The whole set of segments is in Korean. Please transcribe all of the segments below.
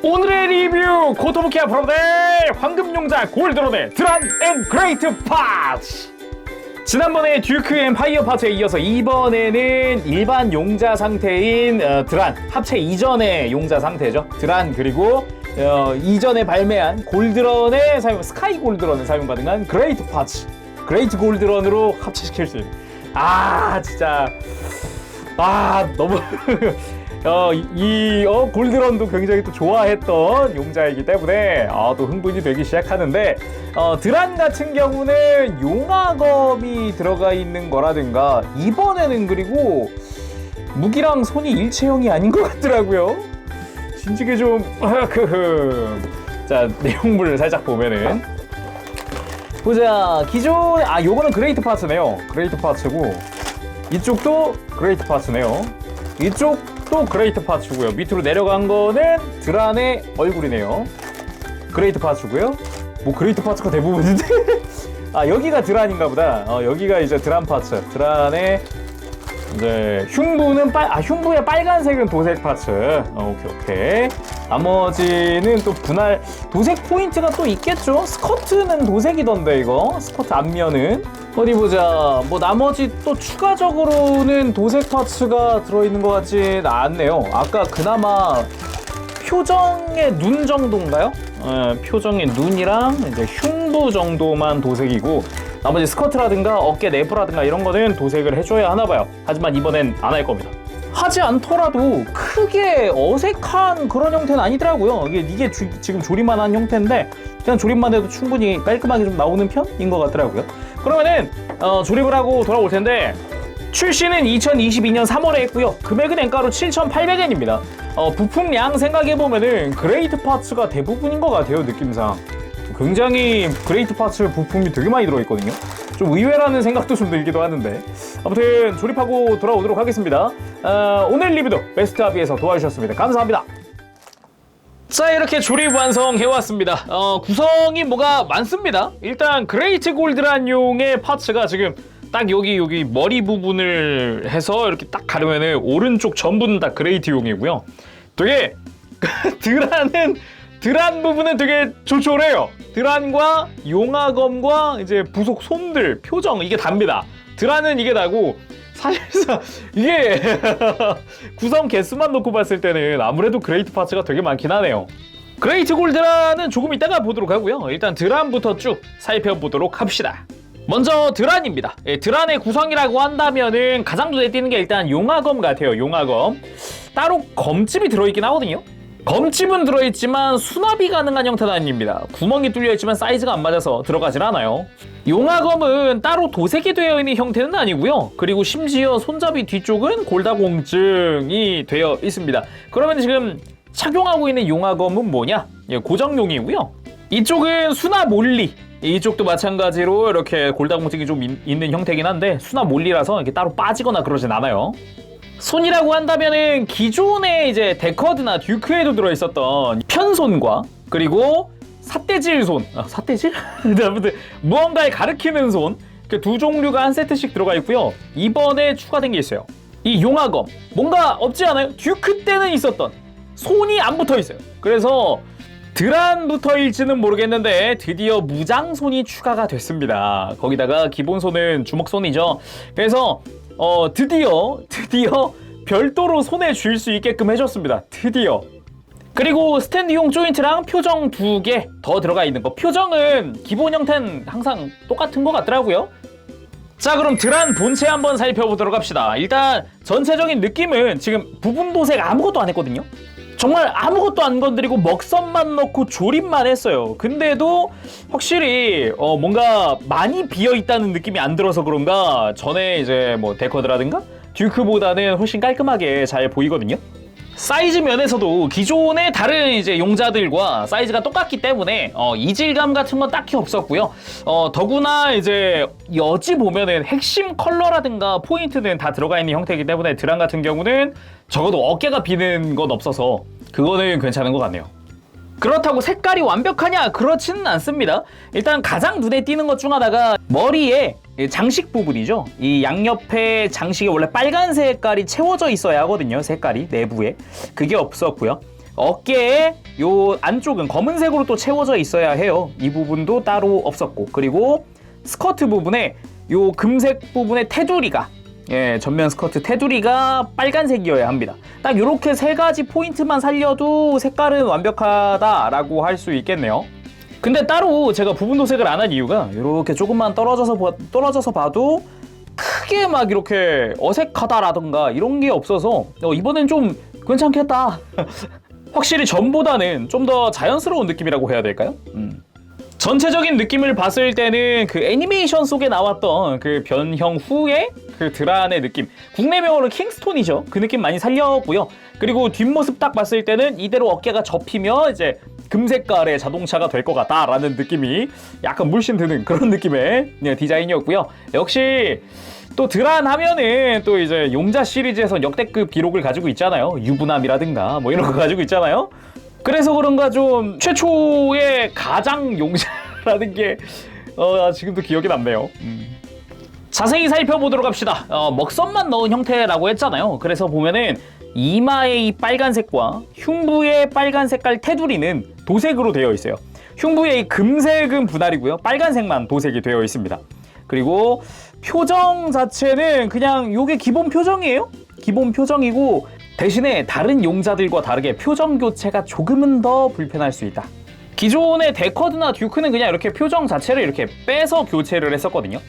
오늘의 리뷰 고토부키아 프로모델 황금용자 골드론의 드란 앤 그레이트 파츠. 지난번에 듀크 앤 파이어 파츠에 이어서 이번에는 일반 용자 상태인 드란 합체 이전의 용자 상태죠. 드란 그리고 이전에 발매한 골드런의 사용, 스카이 골드런에 사용 가능한 그레이트 파츠, 그레이트 골드런으로 합체시킬 수 있는, 진짜 너무 골드런도 굉장히 또 좋아했던 용자이기 때문에 또 흥분이 되기 시작하는데, 드란 같은 경우는 용화검이 들어가 있는 거라든가, 이번에는 그리고 무기랑 손이 일체형이 아닌 것 같더라고요. 진지게 좀 자, 내용물을 살짝 보면은 보자. 기존 요거는 그레이트 파츠네요. 그레이트 파츠고, 이쪽도 그레이트 파츠네요. 이쪽도 그레이트 파츠고요. 밑으로 내려간 거는 드란의 얼굴이네요. 그레이트 파츠고요. 뭐 그레이트 파츠가 대부분인데 여기가 드란인가 보다. 여기가 이제 드란 파츠. 드란의 이제 흉부의 빨간색은 도색 파츠. 오케이. 나머지는 또 분할 도색 포인트가 또 있겠죠. 스커트는 도색이던데, 이거 스커트 앞면은 어디 보자. 뭐 나머지 또 추가적으로는 도색 파츠가 들어있는 것 같진 않네요. 아까 그나마 표정의 눈 정도인가요? 표정의 눈이랑 이제 흉부 정도만 도색이고, 나머지 스커트라든가 어깨 내부라든가 이런 거는 도색을 해줘야 하나 봐요. 하지만 이번엔 안 할 겁니다. 하지 않더라도 크게 어색한 그런 형태는 아니더라고요. 이게 지금 조립만 한 형태인데, 그냥 조립만 해도 충분히 깔끔하게 좀 나오는 편인 것 같더라고요. 그러면은 조립을 하고 돌아올 텐데, 출시는 2022년 3월에 했고요. 금액은 엔가로 7,800엔입니다. 부품량 생각해보면은 그레이트 파츠가 대부분인 것 같아요, 느낌상. 굉장히 그레이트 파츠 부품이 되게 많이 들어있거든요. 좀 의외라는 생각도 좀 들기도 하는데, 아무튼 조립하고 돌아오도록 하겠습니다. 오늘 리뷰도 베스트하비에서 도와주셨습니다. 감사합니다. 자, 이렇게 조립 완성해왔습니다. 구성이 뭐가 많습니다. 일단 그레이트 골드란용의 파츠가 지금 딱 여기 머리 부분을 해서 이렇게 딱 가르면은 오른쪽 전부는 다 그레이트용이고요. 되게 드란 부분은 되게 조촐해요. 드란과 용화검과 이제 부속 손들, 표정, 이게 답니다. 드란은 이게 나고, 사실상 이게 구성 개수만 놓고 봤을 때는 아무래도 그레이트 파츠가 되게 많긴 하네요. 그레이트 골드란은 조금 이따가 보도록 하고요. 일단 드란부터 쭉 살펴보도록 합시다. 먼저 드란입니다. 드란의 구성이라고 한다면은 가장 눈에 띄는 게 일단 용화검 같아요. 용화검. 따로 검집이 들어있긴 하거든요. 검집은 들어있지만 수납이 가능한 형태는 아닙니다. 구멍이 뚫려있지만 사이즈가 안 맞아서 들어가질 않아요. 용화검은 따로 도색이 되어 있는 형태는 아니고요. 그리고 심지어 손잡이 뒤쪽은 골다공증이 되어 있습니다. 그러면 지금 착용하고 있는 용화검은 뭐냐? 고정용이고요. 이쪽은 수납 올리. 이쪽도 마찬가지로 이렇게 골다공증이 좀 있는 형태긴 한데, 수납 올리라서 이렇게 따로 빠지거나 그러진 않아요. 손이라고 한다면은 기존의 이제 데커드나 듀크에도 들어있었던 편손과, 그리고 삿대질 손, 삿대질? 아무튼 무언가를 가리키는 손, 그 두 종류가 한 세트씩 들어가 있고요. 이번에 추가된 게 있어요. 이 용화검, 뭔가 없지 않아요? 듀크 때는 있었던 손이 안 붙어 있어요. 그래서 드란부터일지는 모르겠는데 드디어 무장손이 추가가 됐습니다. 거기다가 기본손은 주먹손이죠. 그래서 드디어 별도로 손에 쥘 수 있게끔 해줬습니다. 드디어. 그리고 스탠드용 조인트랑 표정 2개 더 들어가 있는 거. 표정은 기본 형태는 항상 똑같은 것 같더라고요. 자, 그럼 드란 본체 한번 살펴보도록 합시다. 일단 전체적인 느낌은 지금 부분 도색 아무것도 안 했거든요. 정말 아무것도 안 건드리고 먹선만 넣고 조립만 했어요. 근데도 확실히 뭔가 많이 비어있다는 느낌이 안 들어서 그런가, 전에 이제 뭐 데커드라든가 듀크보다는 훨씬 깔끔하게 잘 보이거든요. 사이즈 면에서도 기존의 다른 이제 용자들과 사이즈가 똑같기 때문에 이질감 같은 건 딱히 없었고요. 더구나 이제 여지 보면은 핵심 컬러라든가 포인트는 다 들어가 있는 형태이기 때문에 드란 같은 경우는 적어도 어깨가 비는 건 없어서 그거는 괜찮은 것 같네요. 그렇다고 색깔이 완벽하냐? 그렇지는 않습니다. 일단 가장 눈에 띄는 것 중 하나가 머리에 장식 부분이죠. 이 양옆에 장식이 원래 빨간 색깔이 채워져 있어야 하거든요. 색깔이 내부에. 그게 없었고요. 어깨에 요 안쪽은 검은색으로 또 채워져 있어야 해요. 이 부분도 따로 없었고, 그리고 스커트 부분에 요 금색 부분의 테두리가, 전면 스커트 테두리가 빨간색이어야 합니다. 딱 요렇게 세 가지 포인트만 살려도 색깔은 완벽하다라고 할 수 있겠네요. 근데 따로 제가 부분 도색을 안 한 이유가 이렇게 조금만 떨어져서 봐도 크게 막 이렇게 어색하다라던가 이런 게 없어서 이번엔 좀 괜찮겠다. 확실히 전보다는 좀 더 자연스러운 느낌이라고 해야 될까요? 전체적인 느낌을 봤을 때는 그 애니메이션 속에 나왔던 그 변형 후의 그 드란의 느낌, 국내명으로 킹스톤이죠. 그 느낌 많이 살렸고요. 그리고 뒷모습 딱 봤을 때는 이대로 어깨가 접히면 이제 금색깔의 자동차가 될 것 같다라는 느낌이 약간 물씬 드는 그런 느낌의 디자인이었고요. 역시 또 드란 하면은 또 이제 용자 시리즈에서 역대급 기록을 가지고 있잖아요. 유부남이라든가 뭐 이런 거 가지고 있잖아요. 그래서 그런가 좀 최초의 가장 용자라는 게 지금도 기억이 남네요. 자세히 살펴보도록 합시다. 먹선만 넣은 형태라고 했잖아요. 그래서 보면은 이마의 이 빨간색과 흉부의 빨간 색깔 테두리는 도색으로 되어 있어요. 흉부의 이 금색은 분할이고요. 빨간색만 도색이 되어 있습니다. 그리고 표정 자체는 그냥 요게 기본 표정이에요. 기본 표정이고 대신에 다른 용자들과 다르게 표정 교체가 조금은 더 불편할 수 있다. 기존의 데커드나 듀크는 그냥 이렇게 표정 자체를 이렇게 빼서 교체를 했었거든요.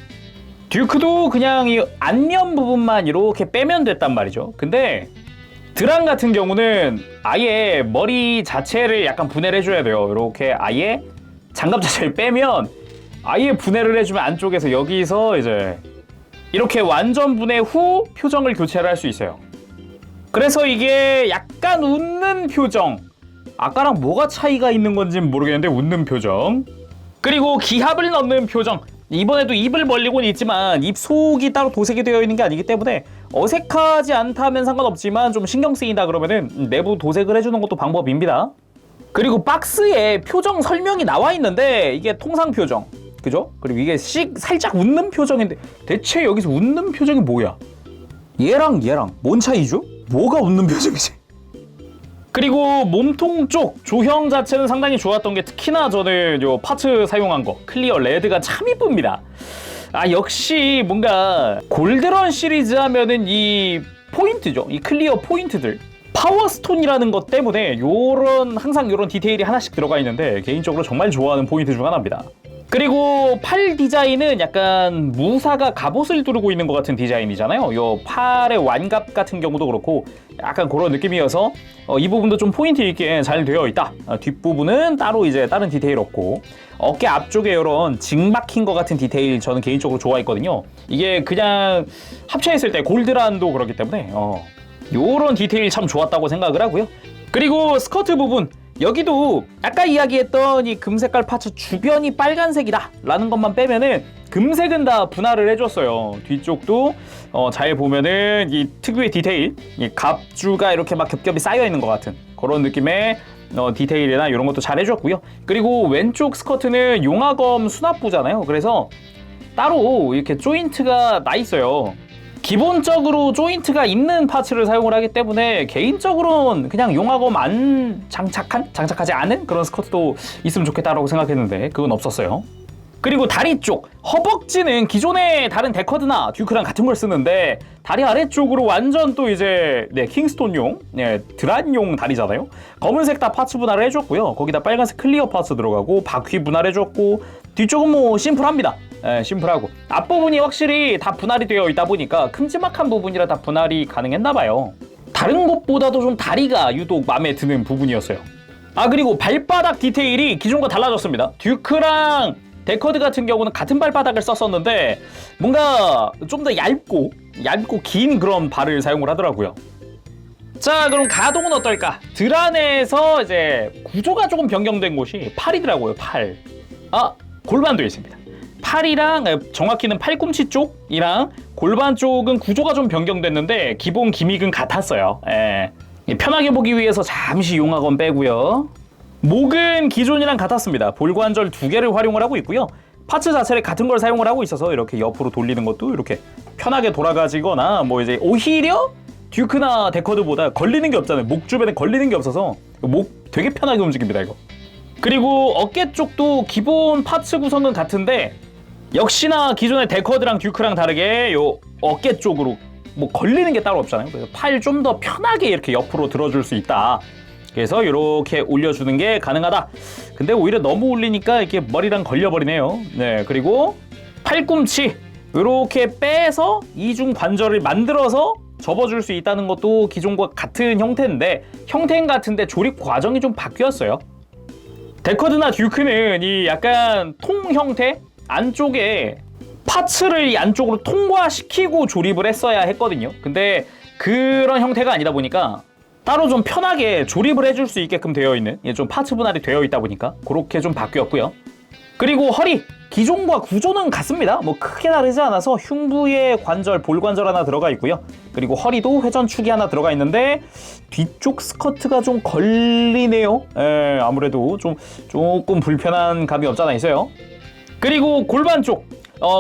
듀크도 그냥 이 안면 부분만 이렇게 빼면 됐단 말이죠. 근데 드란 같은 경우는 아예 머리 자체를 약간 분해를 해줘야 돼요. 이렇게 아예 장갑 자체를 빼면 아예 분해를 해주면 안쪽에서 여기서 이제 이렇게 완전 분해 후 표정을 교체를 할 수 있어요. 그래서 이게 약간 웃는 표정, 아까랑 뭐가 차이가 있는 건지는 모르겠는데 웃는 표정, 그리고 기합을 넣는 표정. 이번에도 입을 벌리고는 있지만 입 속이 따로 도색이 되어 있는 게 아니기 때문에 어색하지 않다면 상관없지만 좀 신경 쓰인다 그러면은 내부 도색을 해주는 것도 방법입니다. 그리고 박스에 표정 설명이 나와 있는데 이게 통상 표정, 그죠? 그리고 이게 살짝 웃는 표정인데 대체 여기서 웃는 표정이 뭐야? 얘랑 뭔 차이죠? 뭐가 웃는 표정이지? 그리고 몸통 쪽 조형 자체는 상당히 좋았던 게 특히나 저는 요 파츠 사용한 거 클리어 레드가 참 이쁩니다. 역시 뭔가 골드런 시리즈 하면은 이 포인트죠. 이 클리어 포인트들 파워스톤이라는 것 때문에 항상 요런 디테일이 하나씩 들어가 있는데 개인적으로 정말 좋아하는 포인트 중 하나입니다. 그리고 팔 디자인은 약간 무사가 갑옷을 두르고 있는 것 같은 디자인이잖아요. 요 팔의 완갑 같은 경우도 그렇고 약간 그런 느낌이어서 이 부분도 좀 포인트 있게 잘 되어 있다. 뒷부분은 따로 이제 다른 디테일 없고 어깨 앞쪽에 이런 징 박힌 것 같은 디테일 저는 개인적으로 좋아했거든요. 이게 그냥 합체했을 때 골드란도 그렇기 때문에 요런 디테일 참 좋았다고 생각을 하고요. 그리고 스커트 부분, 여기도 아까 이야기했던 이 금색깔 파츠 주변이 빨간색이다 라는 것만 빼면은 금색은 다 분할을 해줬어요. 뒤쪽도 잘 보면은 이 특유의 디테일, 이 갑주가 이렇게 막 겹겹이 쌓여 있는 것 같은 그런 느낌의 디테일이나 이런 것도 잘 해줬고요. 그리고 왼쪽 스커트는 용화검 수납부잖아요. 그래서 따로 이렇게 조인트가 나 있어요. 기본적으로 조인트가 있는 파츠를 사용을 하기 때문에 개인적으로는 그냥 용화검 안 장착하지 않은 그런 스커트도 있으면 좋겠다라고 생각했는데 그건 없었어요. 그리고 다리 쪽, 허벅지는 기존의 다른 데커드나 듀크랑 같은 걸 쓰는데 다리 아래쪽으로 완전 또 이제 킹스톤용, 드란용 다리잖아요. 검은색 다 파츠 분할을 해줬고요. 거기다 빨간색 클리어 파츠 들어가고 바퀴 분할해줬고 뒤쪽은 뭐 심플합니다. 심플하고 앞부분이 확실히 다 분할이 되어 있다 보니까 큼지막한 부분이라 다 분할이 가능했나봐요. 다른 곳보다도 좀 다리가 유독 마음에 드는 부분이었어요. 그리고 발바닥 디테일이 기존과 달라졌습니다. 듀크랑 데커드 같은 경우는 같은 발바닥을 썼었는데 뭔가 좀 더 얇고 긴 그런 발을 사용을 하더라고요. 자, 그럼 가동은 어떨까? 드란에서 이제 구조가 조금 변경된 곳이 팔이더라고요. 팔. 골반도 있습니다. 팔이랑 정확히는 팔꿈치 쪽이랑 골반 쪽은 구조가 좀 변경됐는데 기본 기믹은 같았어요. 편하게 보기 위해서 잠시 용화건 빼고요. 목은 기존이랑 같았습니다. 볼관절 2개를 활용을 하고 있고요. 파츠 자체를 같은 걸 사용을 하고 있어서 이렇게 옆으로 돌리는 것도 이렇게 편하게 돌아가지거나 뭐 이제 오히려 듀크나 데커드보다 걸리는 게 없잖아요. 목 주변에 걸리는 게 없어서 목 되게 편하게 움직입니다 이거. 그리고 어깨 쪽도 기본 파츠 구성은 같은데 역시나 기존의 데커드랑 듀크랑 다르게 요 어깨 쪽으로 뭐 걸리는 게 따로 없잖아요. 그래서 팔 좀 더 편하게 이렇게 옆으로 들어줄 수 있다. 그래서 이렇게 올려주는 게 가능하다. 근데 오히려 너무 올리니까 이렇게 머리랑 걸려버리네요. 네, 그리고 팔꿈치 이렇게 빼서 이중 관절을 만들어서 접어줄 수 있다는 것도 기존과 같은 형태인데 형태는 같은데 조립 과정이 좀 바뀌었어요. 데커드나 듀크는 이 약간 통 형태 안쪽에 파츠를 이 안쪽으로 통과시키고 조립을 했어야 했거든요. 근데 그런 형태가 아니다 보니까 따로 좀 편하게 조립을 해줄 수 있게끔 되어 있는 좀 파츠 분할이 되어 있다 보니까 그렇게 좀 바뀌었고요. 그리고 허리 기존과 구조는 같습니다. 뭐 크게 다르지 않아서 흉부에 관절, 볼관절 하나 들어가 있고요. 그리고 허리도 회전축이 하나 들어가 있는데 뒤쪽 스커트가 좀 걸리네요. 아무래도 조금 불편한 감이 없잖아 있어요. 그리고 골반 쪽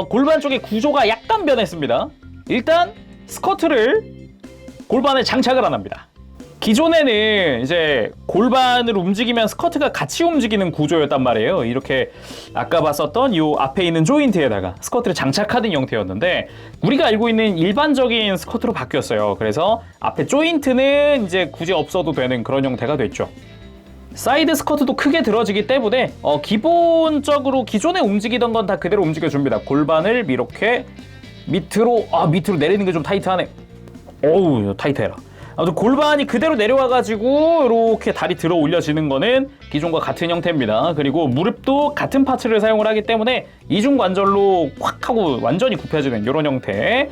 골반 쪽의 구조가 약간 변했습니다. 일단 스커트를 골반에 장착을 안 합니다. 기존에는 이제 골반을 움직이면 스커트가 같이 움직이는 구조였단 말이에요. 이렇게 아까 봤었던 이 앞에 있는 조인트에다가 스커트를 장착하는 형태였는데 우리가 알고 있는 일반적인 스커트로 바뀌었어요. 그래서 앞에 조인트는 이제 굳이 없어도 되는 그런 형태가 됐죠. 사이드 스커트도 크게 들어지기 때문에 기본적으로 기존에 움직이던 건 다 그대로 움직여줍니다. 골반을 이렇게 밑으로 내리는 게 좀 타이트하네. 어우 타이트해라. 아무튼 골반이 그대로 내려와가지고 이렇게 다리 들어 올려지는 거는 기존과 같은 형태입니다. 그리고 무릎도 같은 파츠를 사용을 하기 때문에 이중 관절로 확 하고 완전히 굽혀지는 이런 형태.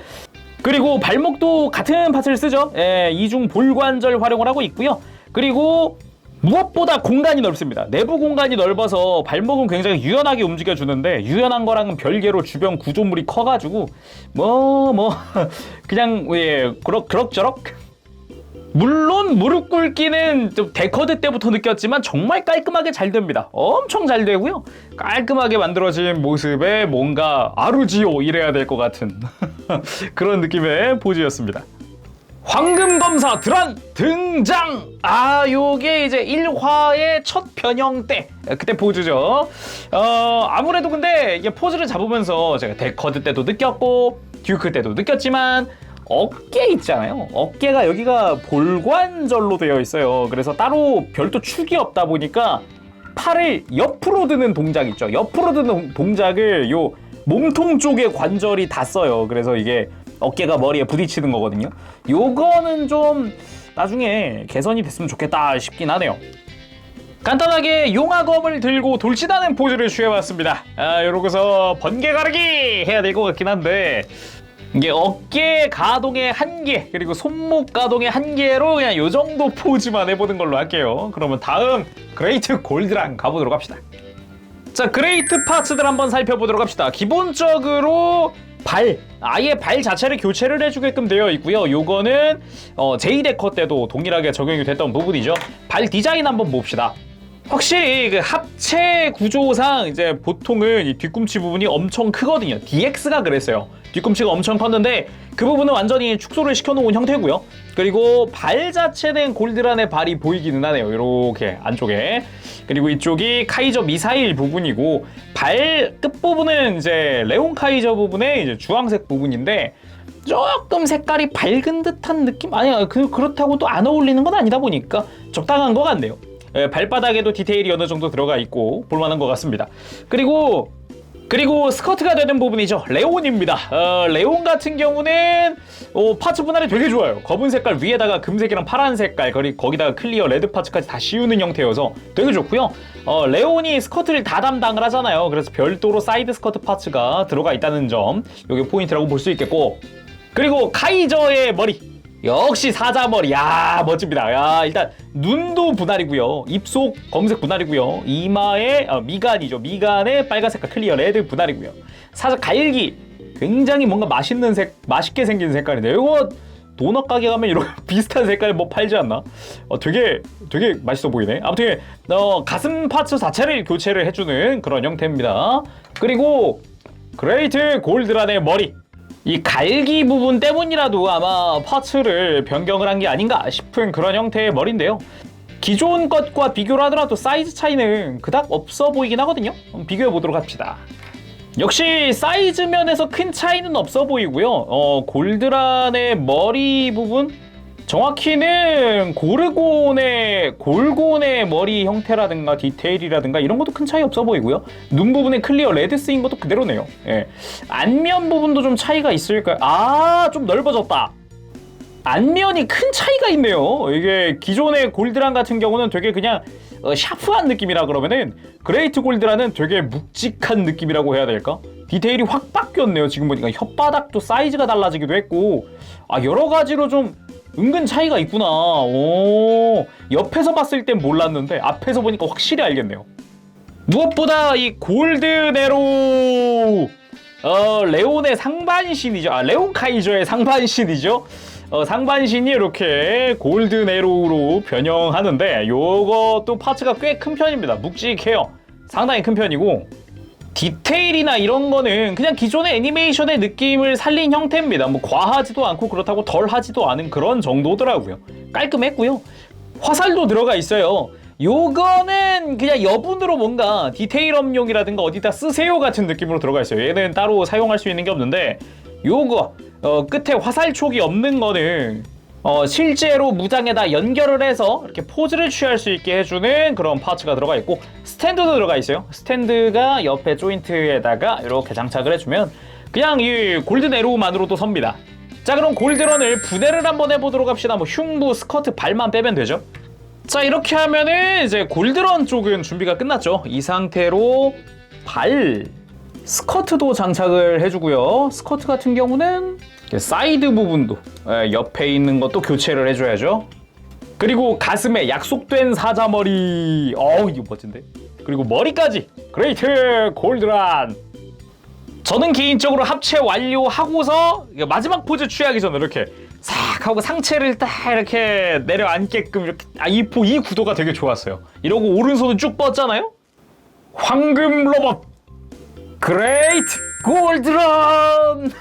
그리고 발목도 같은 파츠를 쓰죠. 이중 볼관절 활용을 하고 있고요. 그리고 무엇보다 공간이 넓습니다. 내부 공간이 넓어서 발목은 굉장히 유연하게 움직여주는데 유연한 거랑은 별개로 주변 구조물이 커가지고 그냥 그럭저럭. 물론 무릎 꿇기는 좀 데커드 때부터 느꼈지만 정말 깔끔하게 잘 됩니다. 엄청 잘 되고요. 깔끔하게 만들어진 모습에 뭔가 아루지오 이래야 될 것 같은 그런 느낌의 포즈였습니다. 황금검사 드란 등장! 요게 이제 1화의 첫 변형 때 그때 포즈죠. 아무래도 근데 이게 포즈를 잡으면서 제가 데커드 때도 느꼈고 듀크 때도 느꼈지만 어깨 있잖아요. 어깨가 여기가 볼관절로 되어 있어요. 그래서 따로 별도 축이 없다 보니까 팔을 옆으로 드는 동작 있죠. 옆으로 드는 동작을 요 몸통 쪽에 관절이 다 써요. 그래서 이게 어깨가 머리에 부딪히는 거거든요. 요거는 좀 나중에 개선이 됐으면 좋겠다 싶긴 하네요. 간단하게 용화검을 들고 돌진하는 포즈를 취해봤습니다. 이러고서 번개 가르기 해야 될 것 같긴 한데 이게 어깨 가동의 한계 그리고 손목 가동의 한계로 그냥 요 정도 포즈만 해보는 걸로 할게요. 그러면 다음 그레이트 골드랑 가보도록 합시다. 자, 그레이트 파츠들 한번 살펴보도록 합시다. 기본적으로 아예 발 자체를 교체를 해주게끔 되어 있고요. 요거는 제이데커 때도 동일하게 적용이 됐던 부분이죠. 발 디자인 한번 봅시다. 확실히 그 합체 구조상 이제 보통은 이 뒤꿈치 부분이 엄청 크거든요. DX가 그랬어요. 뒤꿈치가 엄청 컸는데 그 부분은 완전히 축소를 시켜놓은 형태고요. 그리고 발 자체는 골드란의 발이 보이기는 하네요. 이렇게 안쪽에. 그리고 이쪽이 카이저 미사일 부분이고 발 끝부분은 이제 레온 카이저 부분의 이제 주황색 부분인데 조금 색깔이 밝은 듯한 느낌? 아니야, 그렇다고 또 안 어울리는 건 아니다 보니까 적당한 것 같네요. 발바닥에도 디테일이 어느 정도 들어가 있고 볼만한 것 같습니다. 그리고 스커트가 되는 부분이죠. 레온입니다. 레온 같은 경우는 파츠 분할이 되게 좋아요. 검은 색깔 위에다가 금색이랑 파란 색깔 거기다가 클리어 레드 파츠까지 다 씌우는 형태여서 되게 좋고요. 레온이 스커트를 다 담당을 하잖아요. 그래서 별도로 사이드 스커트 파츠가 들어가 있다는 점 이게 포인트라고 볼 수 있겠고, 그리고 카이저의 머리 역시 사자머리. 멋집니다. 일단 눈도 분할이고요. 입속 검은색 분할이고요. 이마에 미간이죠. 미간에 빨간색깔 클리어 레드 분할이고요. 사자 갈기 굉장히 뭔가 맛있게 생긴 색깔인데 이거 도넛 가게 가면 이런 비슷한 색깔 뭐 팔지 않나? 되게 맛있어 보이네. 아무튼 가슴 파츠 자체를 교체를 해주는 그런 형태입니다. 그리고 그레이트 골드란의 머리, 이 갈기 부분 때문이라도 아마 파츠를 변경을 한 게 아닌가 싶은 그런 형태의 머리인데요. 기존 것과 비교를 하더라도 사이즈 차이는 그닥 없어 보이긴 하거든요. 비교해 보도록 합시다. 역시 사이즈 면에서 큰 차이는 없어 보이고요. 골드란의 머리 부분, 정확히는 골곤의 머리 형태라든가 디테일이라든가 이런 것도 큰 차이 없어 보이고요. 눈 부분에 클리어 레드 쓰인 것도 그대로네요. 예. 안면 부분도 좀 차이가 있을까요? 좀 넓어졌다. 안면이 큰 차이가 있네요. 이게 기존의 골드란 같은 경우는 되게 그냥 샤프한 느낌이라 그러면은 그레이트 골드란은 되게 묵직한 느낌이라고 해야 될까? 디테일이 확 바뀌었네요. 지금 보니까 혓바닥도 사이즈가 달라지기도 했고 여러 가지로 좀 은근 차이가 있구나. 옆에서 봤을 땐 몰랐는데 앞에서 보니까 확실히 알겠네요. 무엇보다 이 골드 네로 레온의 상반신이죠. 레온 카이저의 상반신이죠. 상반신이 이렇게 골드 네로로 변형하는데 요것도 파츠가 꽤 큰 편입니다. 묵직해요. 상당히 큰 편이고 디테일이나 이런 거는 그냥 기존의 애니메이션의 느낌을 살린 형태입니다. 뭐 과하지도 않고 그렇다고 덜하지도 않은 그런 정도더라고요. 깔끔했고요. 화살도 들어가 있어요. 요거는 그냥 여분으로 뭔가 디테일 업용이라든가 어디다 쓰세요 같은 느낌으로 들어가 있어요. 얘는 따로 사용할 수 있는 게 없는데 요거 끝에 화살촉이 없는 거는 실제로 무장에다 연결을 해서 이렇게 포즈를 취할 수 있게 해주는 그런 파츠가 들어가 있고 스탠드도 들어가 있어요. 스탠드가 옆에 조인트에다가 이렇게 장착을 해주면 그냥 이 골든 에로우만으로도 섭니다. 자, 그럼 골드런을 분해를 한번 해보도록 합시다. 뭐 흉부, 스커트, 발만 빼면 되죠. 자, 이렇게 하면은 이제 골드런 쪽은 준비가 끝났죠. 이 상태로 발, 스커트도 장착을 해주고요. 스커트 같은 경우는 사이드 부분도 옆에 있는 것도 교체를 해줘야죠. 그리고 가슴에 약속된 사자머리, 이거 멋진데? 그리고 머리까지 그레이트 골드란. 저는 개인적으로 합체 완료하고서 마지막 포즈 취하기 전에 이렇게 싹 하고 상체를 딱 이렇게 내려앉게끔 이렇게 이 구도가 되게 좋았어요. 이러고 오른손은 쭉 뻗잖아요. 황금 로봇 그레이트 골드런.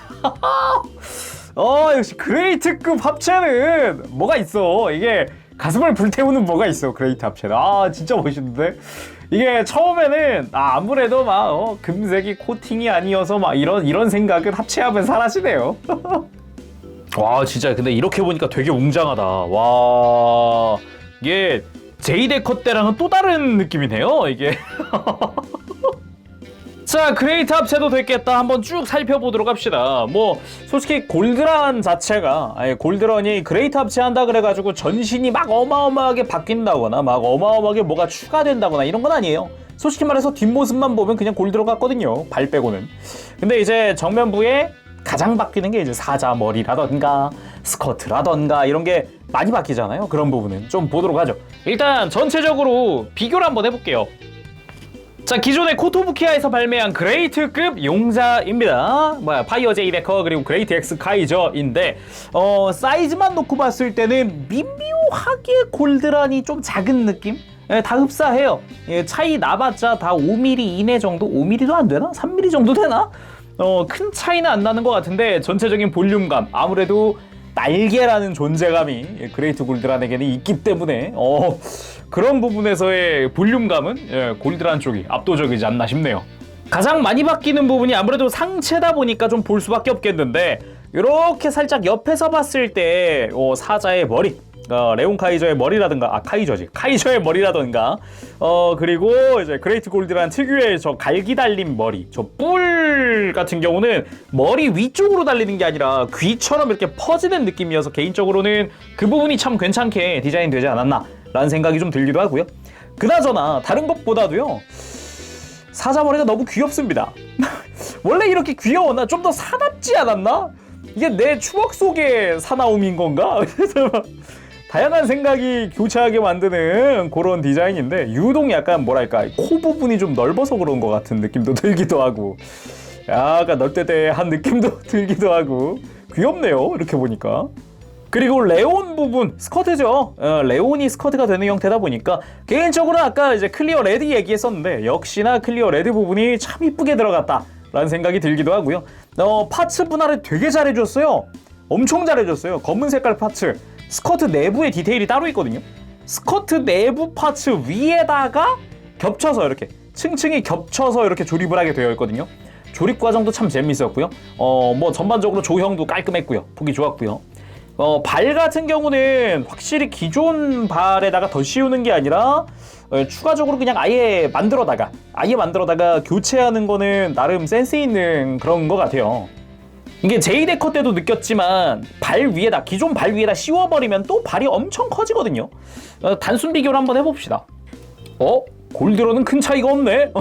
역시 그레이트급 합체는 뭐가 있어. 이게 가슴을 불태우는 뭐가 있어. 그레이트 합체는 진짜 멋있는데. 이게 처음에는 아무래도 막 금색이 코팅이 아니어서 막 이런 생각은 합체하면 사라지네요. 와, 진짜 근데 이렇게 보니까 되게 웅장하다. 와, 이게 제이데커 때랑은 또 다른 느낌이네요. 이게. 자, 그레이트 합체도 됐겠다. 한번 쭉 살펴보도록 합시다. 뭐 솔직히 골드런 자체가 골드런이 그레이트 합체한다 그래가지고 전신이 막 어마어마하게 바뀐다거나 막 어마어마하게 뭐가 추가된다거나 이런 건 아니에요. 솔직히 말해서 뒷모습만 보면 그냥 골드런 같거든요. 발 빼고는. 근데 이제 정면부에 가장 바뀌는 게 이제 사자 머리라던가 스커트라던가 이런 게 많이 바뀌잖아요. 그런 부분은 좀 보도록 하죠. 일단 전체적으로 비교를 한번 해볼게요. 자, 기존의 코토부키아에서 발매한 그레이트급 용자입니다. 파이어 제이데커 그리고 그레이트 엑스 카이저인데 사이즈만 놓고 봤을 때는 미묘하게 골드란이 좀 작은 느낌? 다 흡사해요. 차이 나봤자 다 5mm 이내 정도? 5mm도 안 되나? 3mm 정도 되나? 큰 차이는 안 나는 것 같은데 전체적인 볼륨감, 아무래도 날개라는 존재감이 그레이트 골드란에게는 있기 때문에 그런 부분에서의 볼륨감은 골드란 쪽이 압도적이지 않나 싶네요. 가장 많이 바뀌는 부분이 아무래도 상체다 보니까 좀 볼 수밖에 없겠는데 이렇게 살짝 옆에서 봤을 때 사자의 머리, 레온 카이저의 머리라든가 카이저의 머리라든가 그리고 이제 그레이트 골드란 특유의 저 갈기 달린 머리, 저 뿔 같은 경우는 머리 위쪽으로 달리는 게 아니라 귀처럼 이렇게 퍼지는 느낌이어서 개인적으로는 그 부분이 참 괜찮게 디자인되지 않았나 라는 생각이 좀 들기도 하고요. 그나저나 다른 것보다도요, 사자 머리가 너무 귀엽습니다. 원래 이렇게 귀여웠나? 좀 더 사납지 않았나? 이게 내 추억 속의 사나움인 건가? 그래서 다양한 생각이 교차하게 만드는 그런 디자인인데 유독 약간 뭐랄까 코 부분이 좀 넓어서 그런 것 같은 느낌도 들기도 하고 약간 널때때한 느낌도 들기도 하고 귀엽네요, 이렇게 보니까. 그리고 레온 부분, 스커트죠. 레온이 스커트가 되는 형태다 보니까 개인적으로 아까 이제 클리어 레드 얘기했었는데 역시나 클리어 레드 부분이 참 이쁘게 들어갔다 라는 생각이 들기도 하고요. 파츠 분할을 되게 잘해줬어요. 엄청 잘해줬어요. 검은 색깔 파츠, 스커트 내부에 디테일이 따로 있거든요. 스커트 내부 파츠 위에다가 겹쳐서 이렇게 층층이 겹쳐서 이렇게 조립을 하게 되어 있거든요. 조립 과정도 참 재밌었고요. 뭐 전반적으로 조형도 깔끔했고요. 보기 좋았고요. 발 같은 경우는 확실히 기존 발에다가 더 씌우는 게 아니라 추가적으로 그냥 아예 만들어다가 교체하는 거는 나름 센스 있는 그런 것 같아요. 이게 제이데커 때도 느꼈지만 기존 발 위에다 씌워버리면 또 발이 엄청 커지거든요. 단순 비교를 한번 해봅시다. 골드런은 큰 차이가 없네.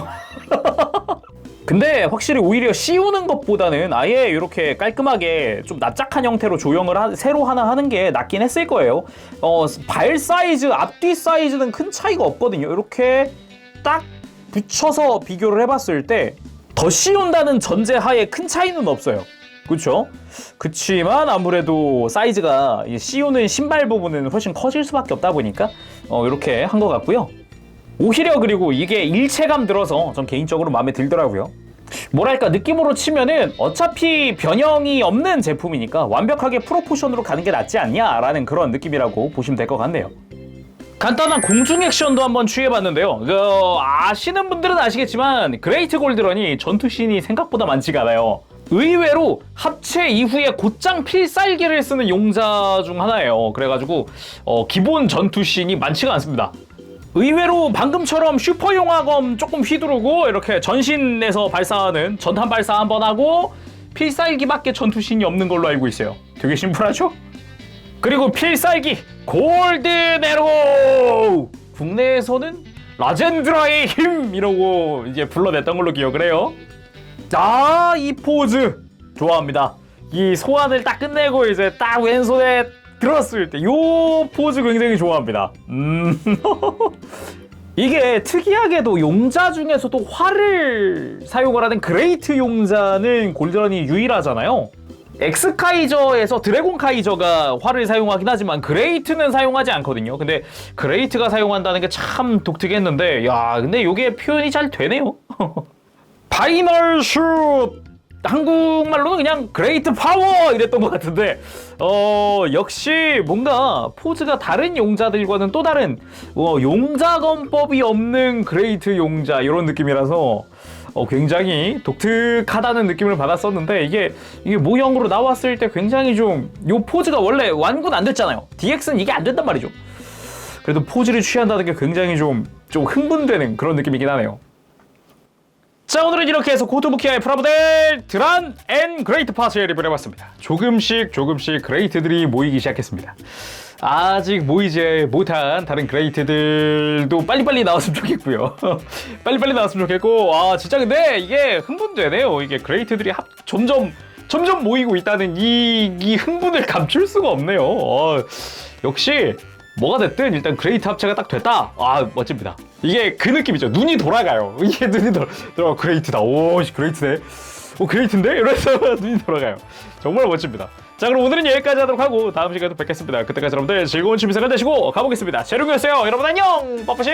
근데 확실히 오히려 씌우는 것보다는 아예 이렇게 깔끔하게 좀 납작한 형태로 조형을 새로 하나 하는 게 낫긴 했을 거예요. 발 사이즈, 앞뒤 사이즈는 큰 차이가 없거든요. 이렇게 딱 붙여서 비교를 해봤을 때 더 씌운다는 전제하에 큰 차이는 없어요. 그렇죠? 그치만 아무래도 사이즈가 씌우는 신발 부분은 훨씬 커질 수밖에 없다 보니까 이렇게 한 것 같고요. 오히려 그리고 이게 일체감 들어서 전 개인적으로 마음에 들더라고요. 뭐랄까 느낌으로 치면은 어차피 변형이 없는 제품이니까 완벽하게 프로포션으로 가는 게 낫지 않냐라는 그런 느낌이라고 보시면 될 것 같네요. 간단한 공중 액션도 한번 취해봤는데요. 아시는 분들은 아시겠지만 그레이트 골드런이 전투씬이 생각보다 많지가 않아요. 의외로 합체 이후에 곧장 필살기를 쓰는 용자 중 하나예요. 그래가지고 기본 전투씬이 많지가 않습니다. 의외로 방금처럼 슈퍼 용화검 조금 휘두르고 이렇게 전신에서 발사하는 전탄 발사 한번 하고 필살기밖에 전투씬이 없는 걸로 알고 있어요. 되게 심플하죠? 그리고 필살기 골드네로! 국내에서는 라젠드라의 힘! 이러고 이제 불러냈던 걸로 기억을 해요. 이 포즈 좋아합니다. 이 소환을 딱 끝내고 이제 딱 왼손에 들었을 때 요 포즈 굉장히 좋아합니다. 이게 특이하게도 용자 중에서도 활을 사용을 하는 그레이트 용자는 골드런이 유일하잖아요. 엑스카이저에서 드래곤 카이저가 활을 사용하긴 하지만 그레이트는 사용하지 않거든요. 근데 그레이트가 사용한다는 게 참 독특했는데 근데 이게 표현이 잘 되네요. 파이널 슛! 한국말로는 그냥 그레이트 파워 이랬던 것 같은데 역시 뭔가 포즈가 다른 용자들과는 또 다른 용자검법이 없는 그레이트 용자 이런 느낌이라서 굉장히 독특하다는 느낌을 받았었는데 이게 모형으로 나왔을 때 굉장히 좀 요 포즈가 원래 완구는 안 됐잖아요. DX는 이게 안 된단 말이죠. 그래도 포즈를 취한다는 게 굉장히 좀 흥분되는 그런 느낌이긴 하네요. 자, 오늘은 이렇게 해서 고토부키아의 프라모델 드란 앤 그레이트 파츠에 리뷰를 해봤습니다. 조금씩 그레이트들이 모이기 시작했습니다. 아직 모이지 못한 다른 그레이트들도 빨리빨리 나왔으면 좋겠고요. 빨리빨리 나왔으면 좋겠고 진짜 근데 이게 흥분되네요. 이게 그레이트들이 점점 모이고 있다는 이 흥분을 감출 수가 없네요. 역시 뭐가 됐든 일단 그레이트 합체가 딱 됐다. 멋집니다. 이게 그 느낌이죠. 눈이 돌아가요. 이게 눈이 돌아가. 그레이트다. 그레이트네. 그레이트인데? 이러면서 눈이 돌아가요. 정말 멋집니다. 자, 그럼 오늘은 여기까지 하도록 하고 다음 시간에 또 뵙겠습니다. 그때까지 여러분들 즐거운 취미생활 되시고 가보겠습니다. 재룡이었어요. 여러분 안녕. 빠빠시.